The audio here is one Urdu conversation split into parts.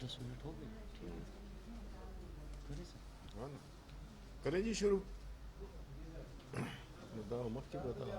دس منٹ ہو گئے ٹھیک ہے کریں سر کریں جی شروع بتاؤ مکھ بتاؤ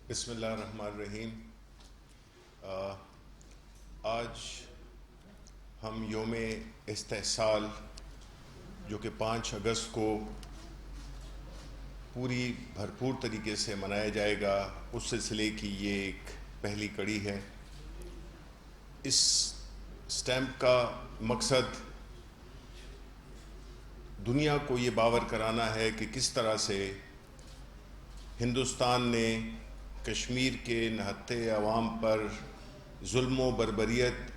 بسم اللہ الرحمن الرحیم. آج ہم یوم استحصال جو کہ 5 اگست کو پوری بھرپور طریقے سے منایا جائے گا، اس سلسلے کی یہ ایک پہلی کڑی ہے. اس سٹیمپ کا مقصد دنیا کو یہ باور کرانا ہے کہ کس طرح سے ہندوستان نے کشمیر کے نہتے عوام پر ظلم و بربریت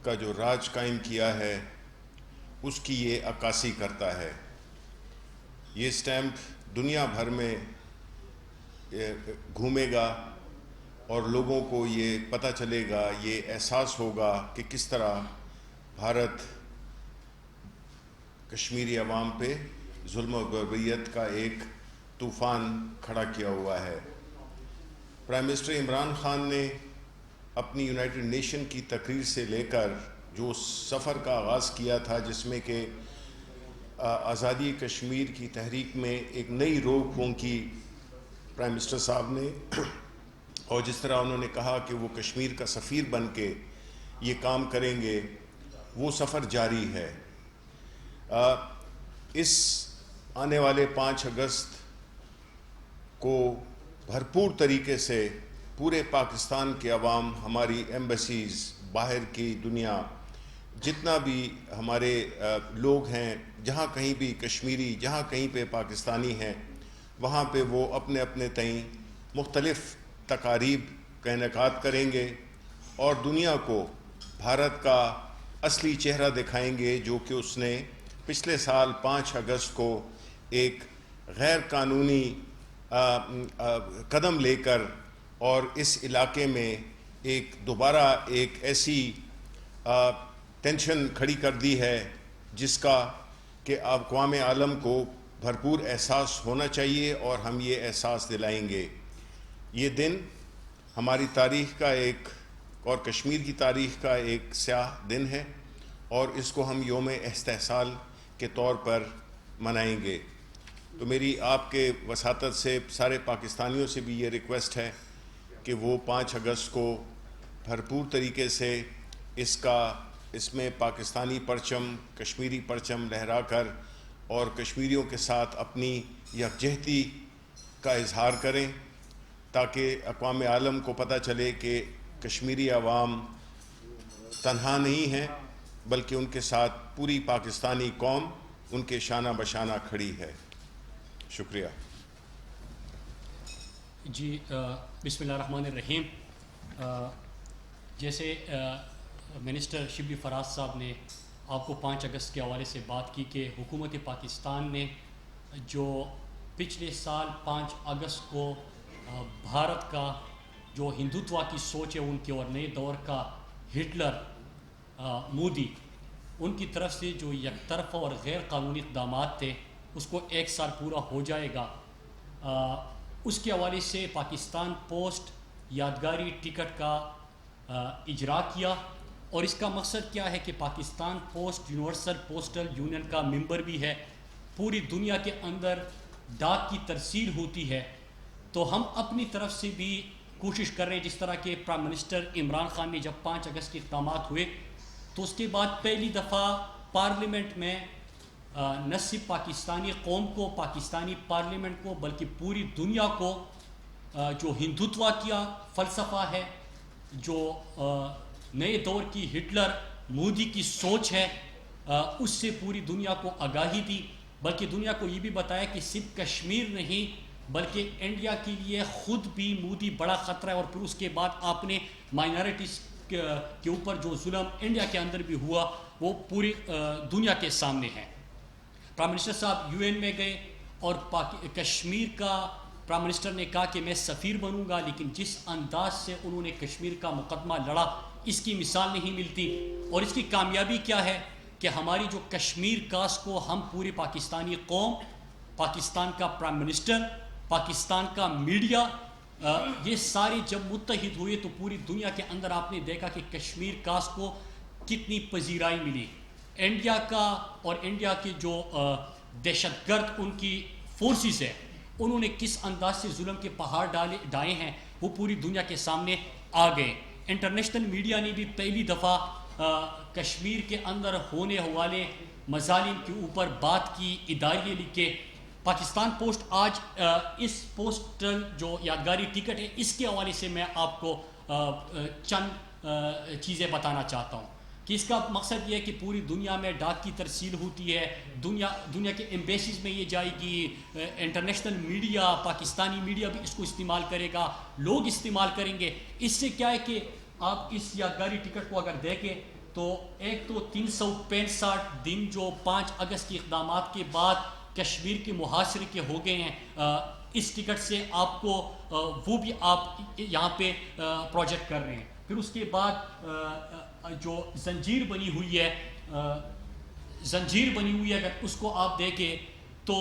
کا جو راج قائم کیا ہے اس کی یہ عکاسی کرتا ہے. یہ سٹیمپ دنیا بھر میں گھومے گا اور لوگوں کو یہ پتہ چلے گا، یہ احساس ہوگا کہ کس طرح بھارت کشمیری عوام پہ ظلم و بربریت کا ایک طوفان کھڑا کیا ہوا ہے. پرائم منسٹر عمران خان نے اپنی یونائٹڈ نیشن کی تقریر سے لے کر جو سفر کا آغاز کیا تھا، جس میں کہ آزادی کشمیر کی تحریک میں ایک نئی روح پھونکی پرائم منسٹر صاحب نے، اور جس طرح انہوں نے کہا کہ وہ کشمیر کا سفیر بن کے یہ کام کریں گے، وہ سفر جاری ہے. اس آنے والے 5 اگست کو بھرپور طریقے سے پورے پاکستان کے عوام، ہماری ایمبیسیز، باہر کی دنیا، جتنا بھی ہمارے لوگ ہیں، جہاں کہیں بھی کشمیری، جہاں کہیں پہ پاکستانی ہیں، وہاں پہ وہ اپنے اپنے تئیں مختلف تقاریب کا انعقاد کریں گے اور دنیا کو بھارت کا اصلی چہرہ دکھائیں گے جو کہ اس نے پچھلے سال 5 اگست کو ایک غیر قانونی قدم لے کر اور اس علاقے میں دوبارہ ایک ایسی ٹینشن کھڑی کر دی ہے جس کا کہ اقوام عالم کو بھرپور احساس ہونا چاہیے اور ہم یہ احساس دلائیں گے۔ یہ دن ہماری تاریخ کا اور کشمیر کی تاریخ کا ایک سیاہ دن ہے اور اس کو ہم یوم استحصال کے طور پر منائیں گے۔ تو میری آپ کے وساطت سے سارے پاکستانیوں سے بھی یہ ریکویسٹ ہے کہ وہ 5 اگست کو بھرپور طریقے سے اس میں پاکستانی پرچم، کشمیری پرچم لہرا کر اور کشمیریوں کے ساتھ اپنی یکجہتی کا اظہار کریں تاکہ اقوام عالم کو پتہ چلے کہ کشمیری عوام تنہا نہیں ہیں بلکہ ان کے ساتھ پوری پاکستانی قوم ان کے شانہ بشانہ کھڑی ہے۔ شکریہ۔ جی بسم اللہ الرحمن الرحیم۔ جیسے منسٹر شبلی فراز صاحب نے آپ کو 5 اگست کے حوالے سے بات کی کہ حکومت پاکستان نے جو پچھلے سال 5 اگست کو بھارت کا جو ہندوتوا کی سوچ ہے ان کے اور نئے دور کا ہٹلر مودی ان کی طرف سے جو یک طرفہ اور غیر قانونی اقدامات تھے اس کو 1 سال پورا ہو جائے گا، اس کے حوالے سے پاکستان پوسٹ یادگاری ٹکٹ کا اجرا کیا اور اس کا مقصد کیا ہے کہ Pakistan post universal postal union کا ممبر بھی ہے، پوری دنیا کے اندر ڈاک کی ترسیل ہوتی ہے، تو ہم اپنی طرف سے بھی کوشش کر رہے ہیں۔ جس طرح کہ پرائم منسٹر عمران خان نے جب 5 اگست کے اقدامات ہوئے تو اس کے بعد پہلی دفعہ پارلیمنٹ میں نہ صرف پاکستانی قوم کو، پاکستانی پارلیمنٹ کو، بلکہ پوری دنیا کو جو ہندوتوا کیا فلسفہ ہے، جو نئے دور کی ہٹلر مودی کی سوچ ہے، اس سے پوری دنیا کو آگاہی دی، بلکہ دنیا کو یہ بھی بتایا کہ صرف کشمیر نہیں بلکہ انڈیا کے لیے خود بھی مودی بڑا خطرہ ہے، اور پھر اس کے بعد آپ نے مائنارٹیز کے اوپر جو ظلم انڈیا کے اندر بھی ہوا وہ پوری دنیا کے سامنے ہے۔ پرائم منسٹر صاحب UN میں گئے اور کشمیر کا پرائم منسٹر نے کہا کہ میں سفیر بنوں گا، لیکن جس انداز سے انہوں نے کشمیر کا مقدمہ لڑا اس کی مثال نہیں ملتی، اور اس کی کامیابی کیا ہے کہ ہماری جو کشمیر کاسٹ کو ہم پوری پاکستانی قوم، پاکستان کا پرائم منسٹر، پاکستان کا میڈیا، یہ سارے جب متحد ہوئے تو پوری دنیا کے اندر آپ نے دیکھا کہ کشمیر کاسٹ کو کتنی پذیرائی ملی۔ انڈیا کا اور انڈیا کے جو دہشت گرد ان کی فورسز ہے انہوں نے کس انداز سے ظلم کے پہاڑ ڈالے ہیں وہ پوری دنیا کے سامنے آ گئے۔ انٹرنیشنل میڈیا نے بھی پہلی دفعہ کشمیر کے اندر ہونے والے مظالم کے اوپر بات کی، اداریے لکھے۔ پاکستان پوسٹ آج اس پوسٹل جو یادگاری ٹکٹ ہے اس کے حوالے سے میں آپ کو چند چیزیں بتانا چاہتا ہوں کہ اس کا مقصد یہ ہے کہ پوری دنیا میں ڈاک کی ترسیل ہوتی ہے، دنیا کے ایمبیسیز میں یہ جائے گی، انٹرنیشنل میڈیا، پاکستانی میڈیا بھی اس کو استعمال کرے گا، لوگ استعمال کریں گے۔ اس سے کیا ہے کہ آپ اس یادگاری ٹکٹ کو اگر دیکھیں تو ایک تو 365 دن جو 5 اگست کے اقدامات کے بعد کشمیر کے محاصرے کے ہو گئے ہیں، اس ٹکٹ سے آپ کو وہ بھی آپ یہاں پہ پروجیکٹ کر رہے ہیں۔ پھر اس کے بعد جو زنجیر بنی ہوئی ہے اگر اس کو آپ دیکھیں تو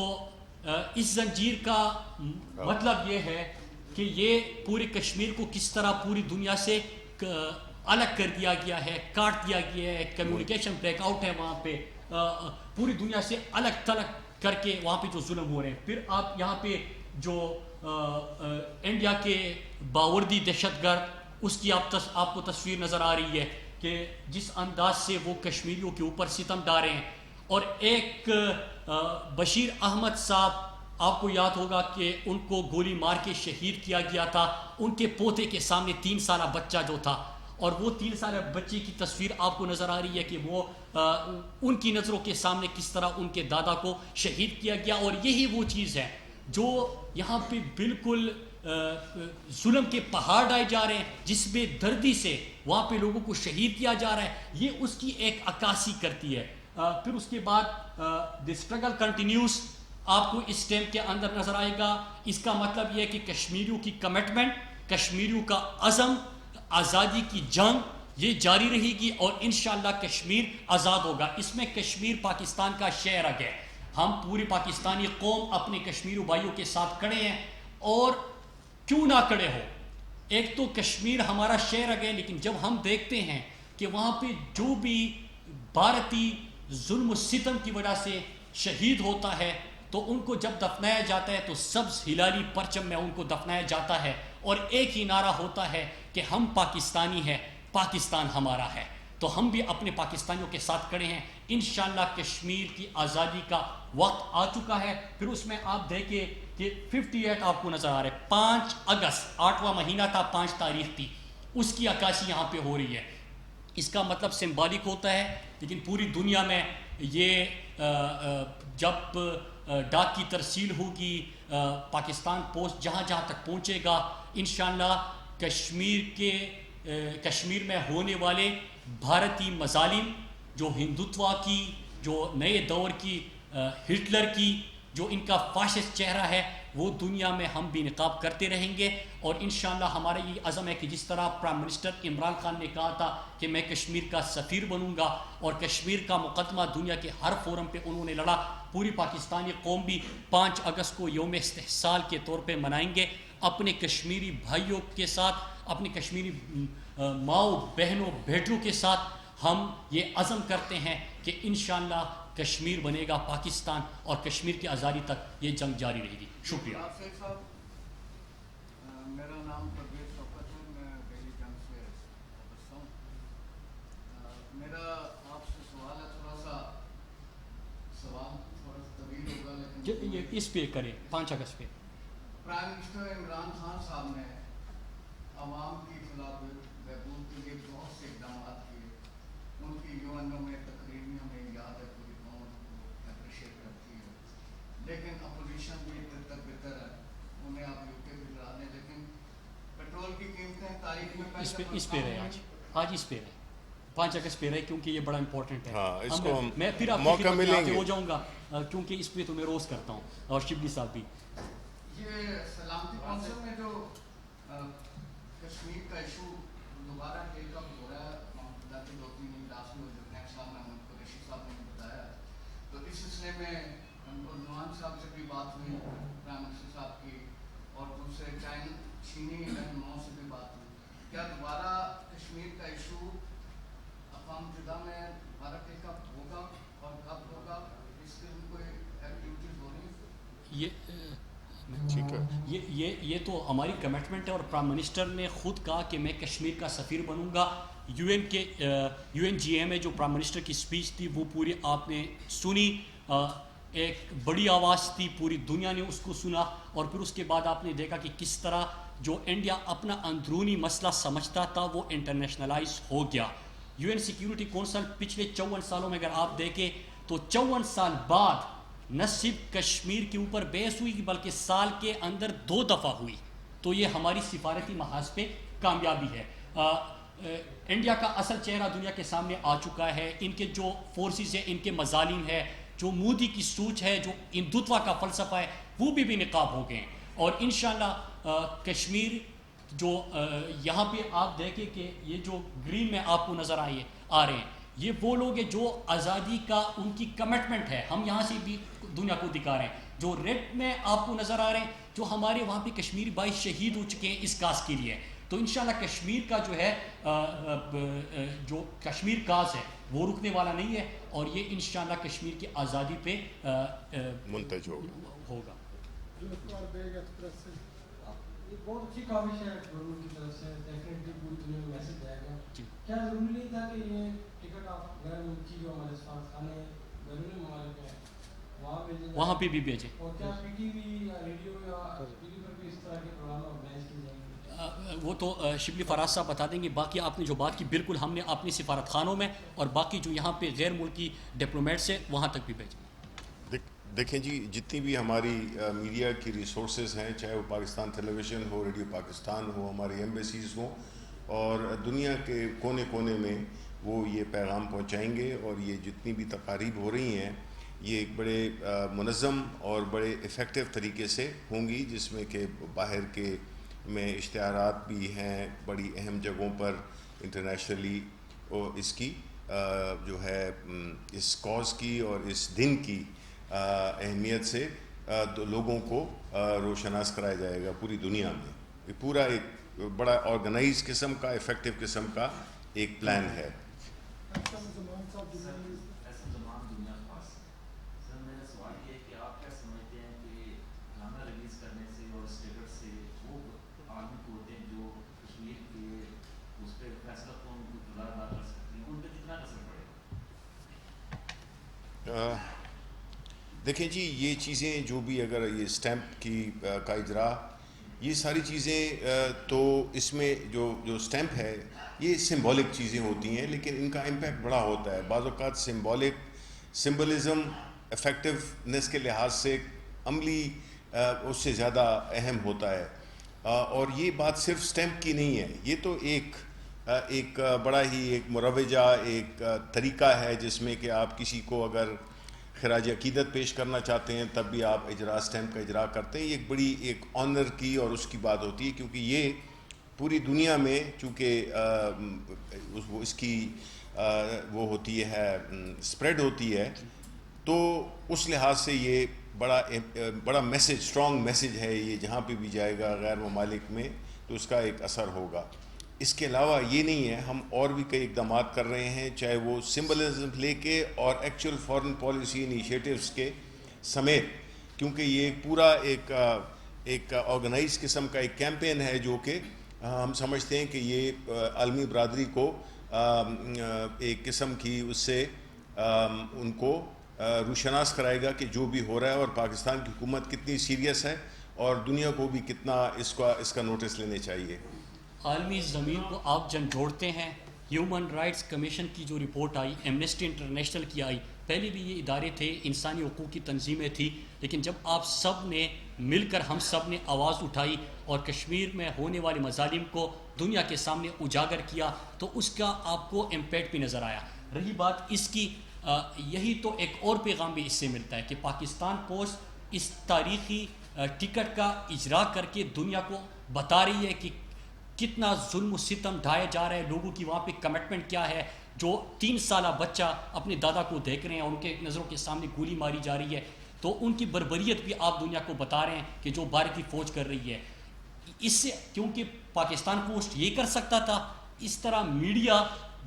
اس زنجیر کا مطلب یہ ہے کہ یہ پورے کشمیر کو کس طرح پوری دنیا سے الگ کر دیا گیا ہے، کاٹ دیا گیا ہے، کمیونیکیشن بریک آؤٹ ہے وہاں پہ، پوری دنیا سے الگ تھلگ کر کے وہاں پہ جو ظلم ہو رہے ہیں۔ پھر آپ یہاں پہ جو انڈیا کے باوردی دہشت گرد اس کی آپ کو تصویر نظر آ رہی ہے کہ جس انداز سے وہ کشمیریوں کے اوپر ستم ڈالے ہیں، اور ایک بشیر احمد صاحب آپ کو یاد ہوگا کہ ان کو گولی مار کے شہید کیا گیا تھا، ان کے پوتے کے سامنے 3 سالہ بچہ جو تھا، اور وہ 3 سالہ بچے کی تصویر آپ کو نظر آ رہی ہے کہ وہ ان کی نظروں کے سامنے کس طرح ان کے دادا کو شہید کیا گیا۔ اور یہی وہ چیز ہے جو یہاں پہ بالکل ظلم کے پہاڑ ڈائے جا رہے ہیں, جس بے دردی سے وہاں پہ لوگوں کو شہید کیا جا رہا ہے, یہ اس کی ایک عکاسی کرتی ہے. پھر اس کے بعد دی اسٹرگل کنٹینیوز آپ کو اس اسٹیمپ کے اندر نظر آئے گا. اس کا مطلب یہ ہے کہ کشمیریوں کی کمٹمنٹ, کشمیریوں کا عزم, آزادی کی جنگ یہ جاری رہے گی اور انشاءاللہ کشمیر آزاد ہوگا. اس میں کشمیر پاکستان کا شہر ہے. ہم پوری پاکستانی قوم اپنے کشمیری بھائیوں کے ساتھ کھڑے ہیں, اور کیوں نہ کھڑے ہو. ایک تو کشمیر ہمارا شہر ہے, لیکن جب ہم دیکھتے ہیں کہ وہاں پہ جو بھی بھارتی ظلم و ستم کی وجہ سے شہید ہوتا ہے تو ان کو جب دفنایا جاتا ہے تو سبز ہلالی پرچم میں ان کو دفنایا جاتا ہے, اور ایک ہی نعرہ ہوتا ہے کہ ہم پاکستانی ہیں, پاکستان ہمارا ہے. تو ہم بھی اپنے پاکستانیوں کے ساتھ کھڑے ہیں. انشاءاللہ کشمیر کی آزادی کا وقت آ چکا ہے. پھر اس میں آپ دیکھیں کہ 58 آپ کو نظر آ رہے ہیں, 5 اگست 8واں مہینہ تھا, 5 تاریخ تھی, اس کی عکاسی یہاں پہ ہو رہی ہے. اس کا مطلب سمبولک ہوتا ہے, لیکن پوری دنیا میں یہ جب ڈاک کی ترسیل ہوگی, پاکستان پوسٹ جہاں جہاں تک پہنچے گا, انشاءاللہ کشمیر میں ہونے والے بھارتی مظالم, جو ہندوتوا کی, جو نئے دور کی ہٹلر کی, جو ان کا فاشسٹ چہرہ ہے, وہ دنیا میں ہم بھی نقاب کرتے رہیں گے. اور انشاءاللہ ہمارا یہ عزم ہے کہ جس طرح پرائم منسٹر عمران خان نے کہا تھا کہ میں کشمیر کا سفیر بنوں گا, اور کشمیر کا مقدمہ دنیا کے ہر فورم پہ انہوں نے لڑا, پوری پاکستانی قوم بھی 5 اگست کو یوم استحصال کے طور پہ منائیں گے. اپنے کشمیری بھائیوں کے ساتھ, اپنے کشمیری ماؤں بہنوں بیٹوں کے ساتھ ہم یہ عزم کرتے ہیں کہ انشاءاللہ کشمیر بنے گا پاکستان, اور کشمیر کی آزادی تک یہ جنگ جاری رہے گی. شکریہ. میرا نام پرویز شوکت ہے, میں دہلی جنگ سے وابستہ ہوں. میرا آپ سے سوال ہے, تھوڑا سا طویل ہوگا, لیکن یہ اس پہ کریں 5 اگست پہ. پرائم منسٹر عمران خان صاحب نے عوام کی فلاح بہبود کے لیے بہت سے اقدامات کیے. ان کی یو میں تقریر میں ہمیں یاد ہے, پوری قوم کو اپریشیٹ کرتی ہے, لیکن اپوزیشن بھی بہتر ہے, انہیں آپ یو کے بھی ڈرا دیں. لیکن پیٹرول کی قیمتیں تاریخ میں اس پہ رہے, آج اس پہ رہے, 5 اگست پہ رہے, کیونکہ یہ بڑا امپورٹنٹ ہے. اس کو میں پھر آپ موقع کی ملیں گے ہو جاؤں گا, کیونکہ اس پہ تو میں روز کرتا ہوں, اور شبلی صاحب بھی. یہ سلامتی کونسل میں جو کشمیر کا ایشو دوبارہ ٹیک اپ ہو رہا ہے, محمد اللہ کے 2-3 اجلاس میں جو نیکسٹ صاحب محمد قریشی صاحب نے بتایا, تو اس سلسلے میں نعمان صاحب سے بھی بات ہوئی, پرائم منسٹر صاحب کی, اور دوسرے چینی رہنماؤں سے بھی بات ہوئی. کیا دوبارہ کشمیر کا ایشو اقوام متحدہ میں دوبارہ ٹیک اپ ہوگا, اور کب ہوگا, اس کے کوئی ایکٹیویٹیز ہو رہی ہیں؟ یہ تو ہماری کمٹمنٹ ہے, اور پرائم منسٹر نے خود کہا کہ میں کشمیر کا سفیر بنوں گا. یو این جی اے میں جو پرائم منسٹر کی اسپیچ تھی وہ پوری آپ نے سنی, ایک بڑی آواز تھی, پوری دنیا نے اس کو سنا. اور پھر اس کے بعد آپ نے دیکھا کہ کس طرح جو انڈیا اپنا اندرونی مسئلہ سمجھتا تھا وہ انٹرنیشنلائز ہو گیا. یو این سیکیورٹی کونسل پچھلے 54 سالوں میں اگر آپ دیکھیں تو 54 سال بعد نہ صرف کشمیر کے اوپر بحث ہوئی, بلکہ سال کے اندر 2 دفعہ ہوئی. تو یہ ہماری سفارتی محاذ پہ کامیابی ہے. انڈیا کا اصل چہرہ دنیا کے سامنے آ چکا ہے. ان کے جو فورسز ہیں, ان کے مظالم ہے, جو مودی کی سوچ ہے, جو ہندوتوا کا فلسفہ ہے, وہ بھی نقاب ہو گئے ہیں. اور انشاءاللہ کشمیر جو یہاں پہ آپ دیکھیں کہ یہ جو گرین میں آپ کو نظر آ رہے ہیں, یہ وہ لوگ ہیں جو آزادی کا ان کی کمٹمنٹ ہے. ہم یہاں سے بھی دنیا کو دکھا رہے ہیں. جو ریڈ میں آپ کو نظر آ رہے ہیں, جو ہمارے وہاں پہ کشمیری بھائی شہید ہو چکے ہیں اس کاز کے لیے. تو انشاءاللہ کشمیر کا جو ہے جو کشمیر کاز ہے وہ رکنے والا نہیں ہے, اور یہ انشاءاللہ کشمیر کی آزادی پہ منتج ہوگا. بہت اچھی کاوش ہے گورنمنٹ کی طرف سے, ڈیفینیٹلی پوری دنیا میں میسج جائے گا. کیا ضروری نہیں تھا کہ یہ ٹکٹ آپ غیر ملکی جو ہمارے سفارتخانے بیرونی ممالک ہیں وہاں پہ بھی بھیجیں. اور کیا پی ٹی وی یا ریڈیو یا ٹی وی پر بھی اس طرح کے پروگرام آرگنائز کیے جائیں گے؟ وہ تو شبلی فراز صاحب بتا دیں گے. باقی آپ نے جو بات کی بالکل ہم نے اپنی سفارت خانوں میں اور باقی جو یہاں پہ غیر ملکی ڈپلومیٹس ہیں وہاں تک بھی بھیجیں. دیکھیں جی، جتنی بھی ہماری میڈیا کی ریسورسز ہیں، چاہے وہ پاکستان ٹیلی ویژن ہو، ریڈیو پاکستان ہو، ہماری ایمبیسیز ہوں، اور دنیا کے کونے کونے میں وہ یہ پیغام پہنچائیں گے، اور یہ جتنی بھی تقاریب ہو رہی ہیں یہ ایک بڑے منظم اور بڑے افیکٹو طریقے سے ہوں گی، جس میں کہ باہر کے میں اشتہارات بھی ہیں بڑی اہم جگہوں پر انٹرنیشنلی، اور اس کی جو ہے اس کاز کی اور اس دن کی اہمیت سے لوگوں کو روشناس کرایا جائے گا پوری دنیا میں. یہ پورا ایک بڑا آرگنائز قسم کا، افیکٹو قسم کا ایک پلان ہے. دیکھیں جی، یہ چیزیں جو بھی اگر یہ اسٹیمپ کی کا اجرا، یہ ساری چیزیں تو اس میں جو اسٹیمپ ہے یہ سمبولک چیزیں ہوتی ہیں، لیکن ان کا امپیکٹ بڑا ہوتا ہے. بعض اوقات سمبولزم افیکٹونیس کے لحاظ سے عملی اس سے زیادہ اہم ہوتا ہے. اور یہ بات صرف اسٹیمپ کی نہیں ہے، یہ تو ایک بڑا ہی ایک مروجہ ایک طریقہ ہے جس میں کہ آپ کسی کو اگر خراج عقیدت پیش کرنا چاہتے ہیں تب بھی آپ اسٹیمپ کا اجرا کرتے ہیں. یہ ایک بڑی ایک آنر کی اور اس کی بات ہوتی ہے، کیونکہ یہ پوری دنیا میں چونکہ اس کی وہ ہوتی ہے اسپریڈ ہوتی ہے، تو اس لحاظ سے یہ بڑا میسج، اسٹرانگ میسج ہے. یہ جہاں پہ بھی جائے گا غیر ممالک میں تو اس کا ایک اثر ہوگا. اس کے علاوہ یہ نہیں ہے، ہم اور بھی کئی اقدامات کر رہے ہیں، چاہے وہ سمبلزم لے کے اور ایکچوئل فارن پالیسی انیشیٹوز کے سمیت، کیونکہ یہ پورا ایک آرگنائز قسم کا ایک کیمپین ہے جو کہ ہم سمجھتے ہیں کہ یہ عالمی برادری کو ایک قسم کی اس سے ان کو روشناس کرائے گا کہ جو بھی ہو رہا ہے اور پاکستان کی حکومت کتنی سیریس ہے اور دنیا کو بھی کتنا اس کا نوٹس لینے چاہیے. عالمی زمین کو آپ جھنجھوڑتے ہیں. ہیومن رائٹس کمیشن کی جو رپورٹ آئی، ایمنسٹی انٹرنیشنل کی آئی، پہلے بھی یہ ادارے تھے، انسانی حقوق کی تنظیمیں تھیں، لیکن جب آپ سب نے مل کر، ہم سب نے آواز اٹھائی اور کشمیر میں ہونے والے مظالم کو دنیا کے سامنے اجاگر کیا، تو اس کا آپ کو امپیکٹ بھی نظر آیا. رہی بات اس کی، یہی تو ایک اور پیغام بھی اس سے ملتا ہے کہ پاکستان پوسٹ اس تاریخی ٹکٹ کا اجرا کر کے دنیا کو بتا رہی ہے کہ کتنا ظلم و ستم ڈھائے جا رہے ہیں، لوگوں کی وہاں پہ کمٹمنٹ کیا ہے. جو 3 سالہ بچہ اپنے دادا کو دیکھ رہے ہیں اور ان کے نظروں کے سامنے گولی ماری جا رہی ہے، تو ان کی بربریت بھی آپ دنیا کو بتا رہے ہیں کہ جو بھارتی فوج کر رہی ہے. اس سے کیونکہ پاکستان پوسٹ یہ کر سکتا تھا، اس طرح میڈیا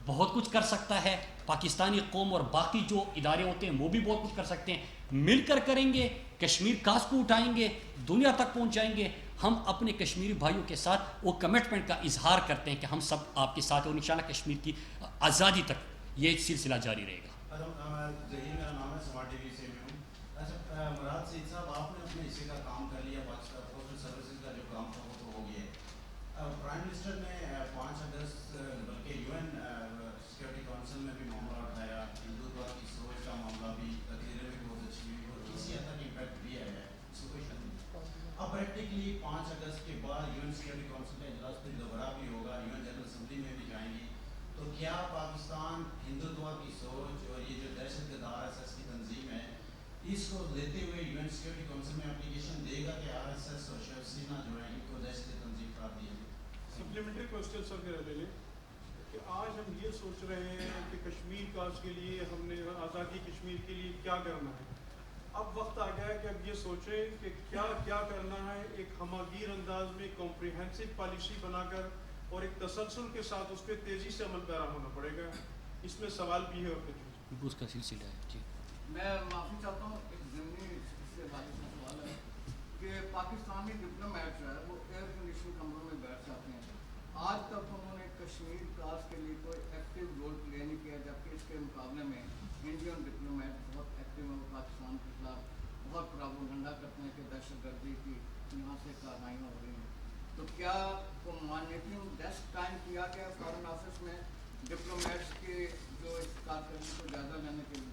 بہت کچھ کر سکتا ہے، پاکستانی قوم اور باقی جو ادارے ہوتے ہیں وہ بھی بہت کچھ کر سکتے ہیں. مل کر کریں گے، کشمیر کاس کو اٹھائیں گے، دنیا تک پہنچائیں گے. ہم اپنے کشمیری بھائیوں کے ساتھ وہ کمٹمنٹ کا اظہار کرتے ہیں کہ ہم سب آپ کے ساتھ ہیں، اور انشاءاللہ کشمیر کی آزادی تک یہ سلسلہ جاری رہے گا. میرا نام ہے، سمارٹ ٹی وی سے میں ہوں. اچھا مراد سعید صاحب، آپ نے اپنے حصے کا کام کر لیا، پاکستان پوسٹل سروسز کا جو کام تھا وہ تو ہو گیا ہے. پرائم منسٹر نے 5 اگست بلکہ UN سیکورٹی کونسل میں بھی معاملہ اٹھایا، ہندوتوا کی سوچ کا معاملہ بھی تقریریں بھی بہت اچھی ہوئی اور کسی حد تک امپیکٹ بھی آیا ہے. اب پریکٹیکلی 5 اگست کے بعد UN سیکورٹی کونسل کا اجلاس پھر دوبارہ بھی ہوگا، UN جنرل اسمبلی میں بھی جائیں گی، تو کیا پاکستان ہندوتوا کی سوچ اور یہ جو دہشت گرد RSS کی تنظیم ہے، اس کو لیتے ہوئے UN سیکورٹی کونسل میں اپلیکیشن دے گا کہ RSS اور شیو سینا جو ہے ان کو دہشت گرد تنظیم قرار دیا جائے؟ سپلیمنٹری کوسچن سر میرا لے لیں کہ آج ہم یہ سوچ رہے ہیں کہ کشمیر کاج کے لیے ہم نے آزادی کشمیر کے لیے کیا کرنا ہے. اب وقت آ گیا ہے کہ اب یہ سوچیں کہ کیا کرنا ہے. ایک ہماگیر انداز میں کمپریہنسو پالیسی بنا کر اور ایک تسلسل کے ساتھ اس پہ تیزی سے عمل پیرا ہونا پڑے گا. اس میں سوال بھی ہے اور کچھ اس کا سلسلہ ہے. جی میں معافی چاہتا ہوں، ایک ضمنی اس سے بات کا سوال ہے کہ پاکستانی ڈپلومیٹ جو ہے وہ ایئر کنڈیشن کمروں میں بیٹھ جاتے ہیں. آج تک انہوں نے کشمیر کاز کے لیے کوئی ایکٹیو رول پلے نہیں کیا، جبکہ اس کے مقابلے میں انڈین ڈپلومیٹ بہت ایکٹیو ہیں. وہ پاکستان کے خلاف بہت پراپیگنڈا کرتے ہیں کہ دہشت گردی کی یہاں سے کارروائیاں ہو رہی ہیں. تو کیا مانیٹرنگ ڈیسک قائم کیا گیا فارن آفس میں ڈپلومیٹس کے جو اس کارکردگی کو جائزہ لینے کے لیے؟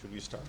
Should we start?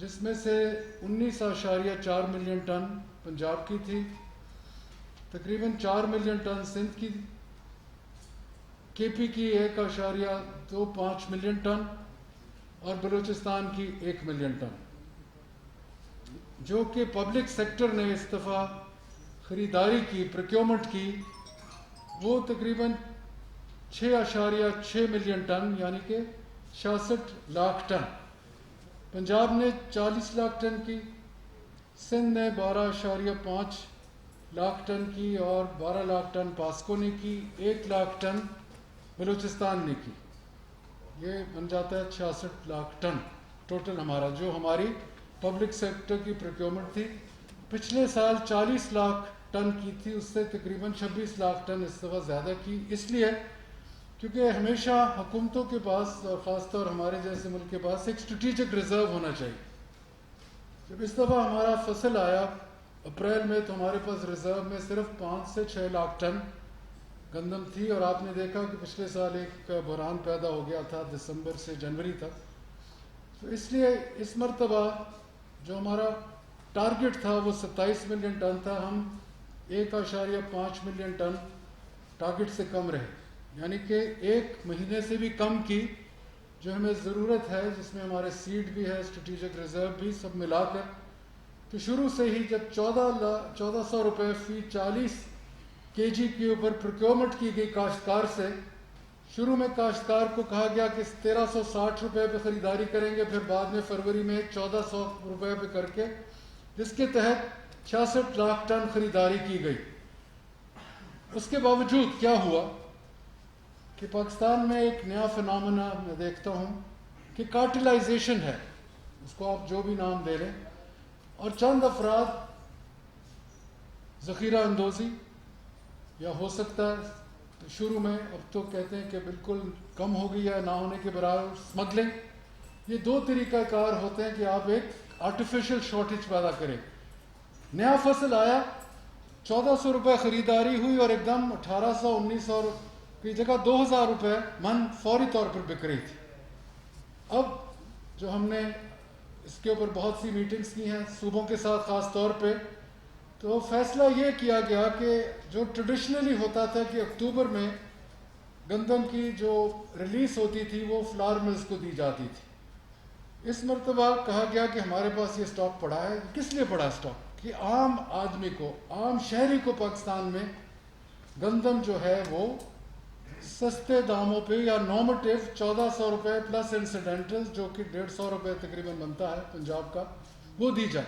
جس میں سے 19.4 ملین ٹن پنجاب کی تھی، تقریباً 4 ملین ٹن سندھ کی، کے پی کی 1.25 ملین ٹن اور بلوچستان کی 1 ملین ٹن، جو کہ پبلک سیکٹر نے اس دفعہ خریداری کی، پروکیورمنٹ کی، وہ تقریباً 6.6 ملین ٹن، یعنی کہ 66 لاکھ ٹن۔ پنجاب نے 40 لاکھ ٹن کی، سندھ نے 12.5 لاکھ ٹن کی اور 12 لاکھ ٹن پاسکو نے کی، 1 لاکھ ٹن بلوچستان نے کی۔ یہ بن جاتا ہے 66 لاکھ ٹن ٹوٹل ہمارا، جو ہماری پبلک سیکٹر کی پروکیورمنٹ تھی۔ پچھلے سال 40 لاکھ ٹن کی تھی، اس سے تقریباً 26 لاکھ ٹن اس دفعہ زیادہ کی، اس لیے کیونکہ ہمیشہ حکومتوں کے پاس اور خاص طور ہمارے جیسے ملک کے پاس ایک اسٹریٹجک ریزرو ہونا چاہیے۔ جب اس دفعہ ہمارا فصل آیا اپریل میں تو ہمارے پاس ریزرو میں صرف 5 سے 6 لاکھ ٹن گندم تھی، اور آپ نے دیکھا کہ پچھلے سال ایک بحران پیدا ہو گیا تھا دسمبر سے جنوری تک، تو اس لیے اس مرتبہ جو ہمارا ٹارگٹ تھا وہ 27 ملین ٹن تھا، ہم 1.5 ملین ٹن ٹارگٹ سے کم رہے، یعنی کہ 1 مہینے سے بھی کم کی جو ہمیں ضرورت ہے، جس میں ہمارے سیڈ بھی ہے، اسٹریٹجک ریزرو بھی، سب ملا کر۔ تو شروع سے ہی جب 1400 روپے فی 40 کے جی کے اوپر پروکیورمنٹ کی گئی کاشتکار سے، شروع میں کاشتکار کو کہا گیا کہ 1360 روپے پہ خریداری کریں گے، پھر بعد میں فروری میں 1400 روپے پہ کر کے، جس کے تحت 66 لاکھ ٹن خریداری کی گئی۔ اس کے باوجود کیا ہوا کہ پاکستان میں ایک نیا فنامنا میں دیکھتا ہوں کہ کارٹلائزیشن ہے، اس کو آپ جو بھی نام دے لیں، اور چند افراد ذخیرہ اندوزی، یا ہو سکتا ہے شروع میں، اب تو کہتے ہیں کہ بالکل کم ہو گئی ہے، نہ ہونے کے برابر، اسمگلنگ، یہ 2 طریقہ کار ہوتے ہیں کہ آپ ایک آرٹیفیشل شارٹیج پیدا کریں۔ نیا فصل آیا، 1400 روپے خریداری ہوئی اور ایک دم 1800 1900 کی جگہ 2000 روپے من فوری طور پر بک رہی تھی۔ اب جو ہم نے اس کے اوپر بہت سی میٹنگز کی ہیں صوبوں کے ساتھ خاص طور پہ، تو فیصلہ یہ کیا گیا کہ جو ٹریڈیشنلی ہوتا تھا کہ اکتوبر میں گندم کی جو ریلیز ہوتی تھی وہ فلاور ملز کو دی جاتی تھی، اس مرتبہ کہا گیا کہ ہمارے پاس یہ سٹاک پڑا ہے۔ کس لیے پڑا سٹاک؟ کہ عام آدمی کو، عام شہری کو پاکستان میں گندم جو ہے وہ سستے داموں پہ یا نارمیٹیو 1400 روپے پلس انسیڈنٹل، جو کہ 150 روپے تقریباً بنتا ہے پنجاب کا، وہ دی جائے۔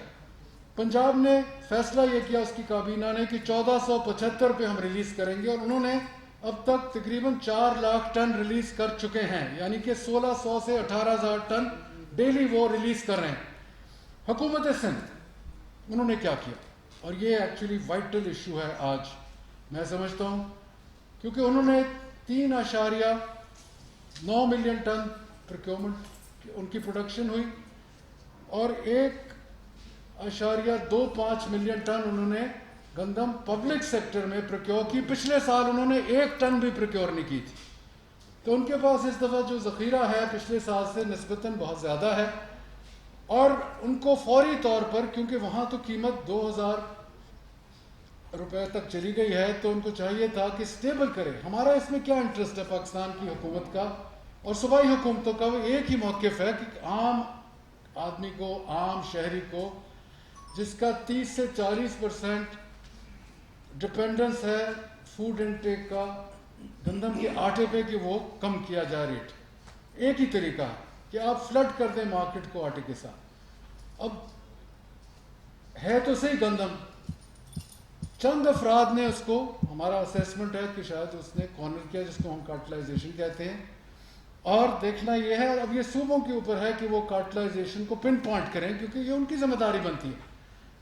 پنجاب نے فیصلہ یہ کیا، اس کی کابینہ نے، کہ 1475 پہ ہم ریلیز کریں گے، اور انہوں نے اب تک تقریباً 4 لاکھ ٹن ریلیز کر چکے ہیں، یعنی کہ 1600 سے 18,000 ٹن ڈیلی وہ ریلیز کر رہے ہیں۔ حکومت سندھ، انہوں نے کیا کیا، اور یہ ایکچولی وائٹل ایشو ہے آج میں سمجھتا ہوں، کیونکہ انہوں نے 3.9 ملین ٹن پروکیورمنٹ ان کی پروڈکشن ہوئی، اور 1.25 ملین ٹن انہوں نے گندم پبلک سیکٹر میں پروکیور کی۔ پچھلے سال انہوں نے 1 ٹن بھی پروکیور نہیں کی تھی، تو ان کے پاس اس دفعہ جو ذخیرہ ہے پچھلے سال سے نسبتاً بہت زیادہ ہے، اور ان کو فوری طور پر، کیونکہ وہاں تو قیمت 2000 روپے تک چلی گئی ہے، تو ان کو چاہیے تھا کہ سٹیبل کرے۔ ہمارا اس میں کیا انٹرسٹ ہے پاکستان کی حکومت کا اور صوبائی حکومتوں کا؟ وہ ایک ہی موقف ہے کہ عام آدمی کو، عام شہری کو، جس کا 30 سے 40% ڈپینڈنس ہے فوڈ انٹیک کا گندم کے آٹے پہ، کہ وہ کم کیا جائے ریٹ۔ ایک ہی طریقہ ہے کہ آپ فلڈ کر دیں مارکیٹ کو آٹے کے ساتھ۔ اب ہے تو صحیح گندم، چند افراد نے اس کو، ہمارا اسیسمنٹ ہے کہ شاید اس نے کارنر کیا، جس کو ہم کارٹلائزیشن کہتے ہیں، اور دیکھنا یہ ہے، اب یہ صوبوں کے اوپر ہے کہ وہ کارٹلائزیشن کو پن پوائنٹ کریں، کیونکہ یہ ان کی ذمہ داری بنتی ہے۔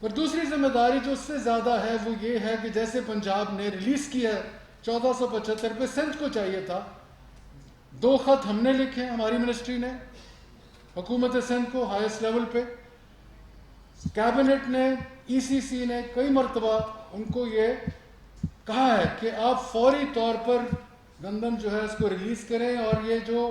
اور دوسری ذمہ داری جو اس سے زیادہ ہے وہ یہ ہے کہ جیسے پنجاب نے ریلیز کیا ہے 1475 پہ، سندھ کو چاہیے تھا 2 خط ہم نے لکھے، ہماری منسٹری نے حکومت سندھ کو ہائیسٹ لیول پہ، کیبنٹ نے، ای سی سی نے کئی مرتبہ ان کو یہ کہا ہے کہ آپ فوری طور پر گندم جو ہے اس کو ریلیز کریں، اور یہ جو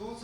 2